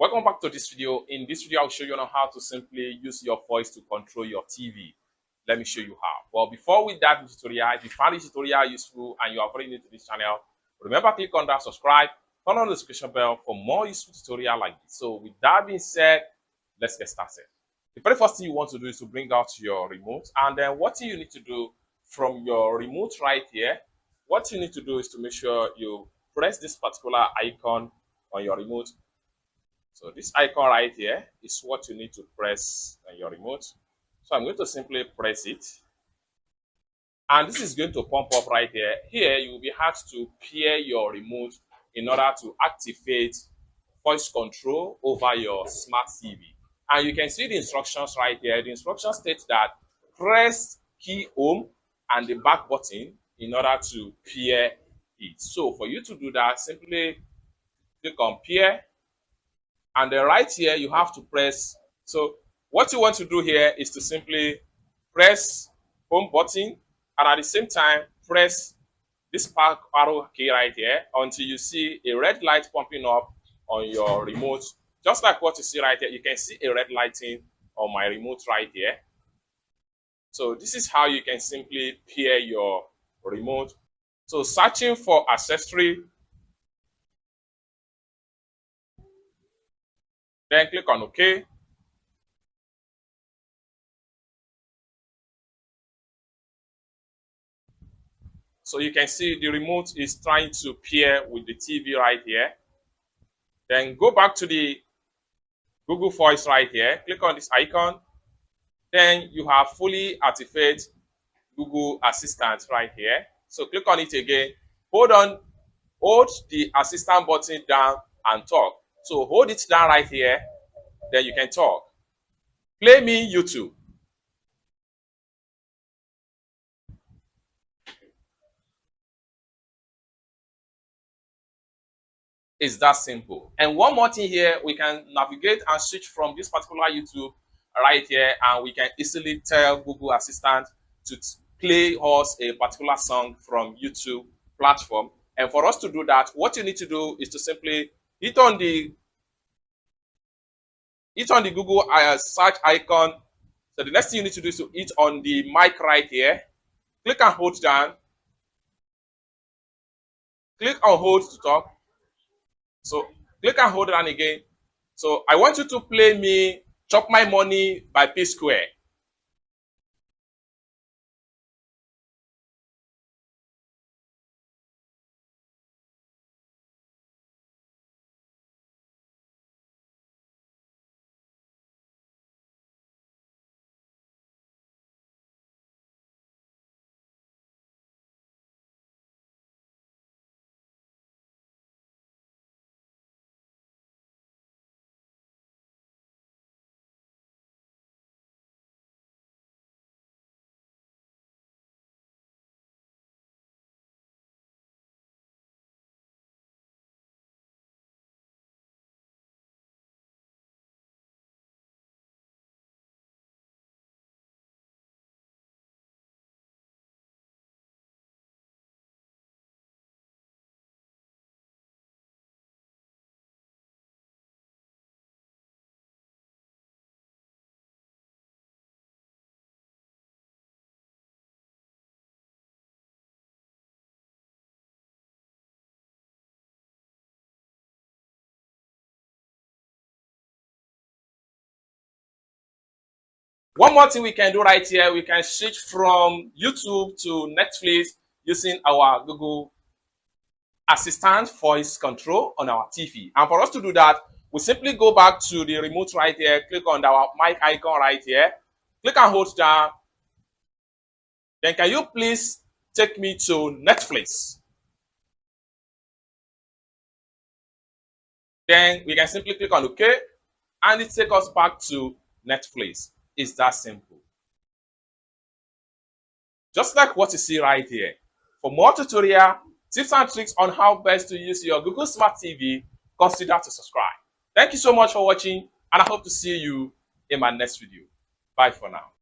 Welcome back to this video. In this video, I'll show you on how to simply use your voice to control your TV. Let me show you how. Well, before we dive into the tutorial, if you found this tutorial useful and you are very new to this channel, remember click on that subscribe, turn on the notification bell for more useful tutorial like this. So with that being said, let's get started. The very first thing you want to do is to bring out your remote, and then what you need to do from your remote right here, what you need to do is to make sure you press this particular icon on your remote. So this icon right here is what you need to press on your remote. So I'm going to simply press it. And this is going to pump up right here. Here you will be asked to pair your remote in order to activate voice control over your smart TV. And you can see the instructions right here. The instructions state that press key home and the back button in order to pair it. So for you to do that, simply click on pair. And then right here, you have to press. So what you want to do here is to simply press home button and at the same time press this back arrow key right here until you see a red light pumping up on your remote. Just like what you see right here, you can see a red lighting on my remote right here. So this is how you can simply pair your remote. So searching for accessory, then click on OK. So you can see the remote is trying to pair with the TV right here. Then go back to the Google Voice right here. Click on this icon. Then you have fully activated Google Assistant right here. So click on it again. Hold the assistant button down and talk. So hold it down right here, then you can talk. Play me YouTube. It's that simple. And one more thing here, we can navigate and switch from this particular YouTube right here, and we can easily tell Google Assistant to play us a particular song from YouTube platform. And for us to do that, what you need to do is to simply hit on the Google search icon. So the next thing you need to do is to hit on the mic right here. Click and hold down. Click on hold to talk. So click and hold down again. So I want you to play me Chop My Money by P Square. One more thing we can do right here, we can switch from YouTube to Netflix using our Google Assistant voice control on our TV. And for us to do that, we simply go back to the remote right here, click on our mic icon right here, click and hold down. Then can you please take me to Netflix? Then we can simply click on OK, and it takes us back to Netflix. It's that simple. Just like what you see right here. For more tutorial, tips and tricks on how best to use your Google Smart TV, consider to subscribe. Thank you so much for watching, and I hope to see you in my next video. Bye for now.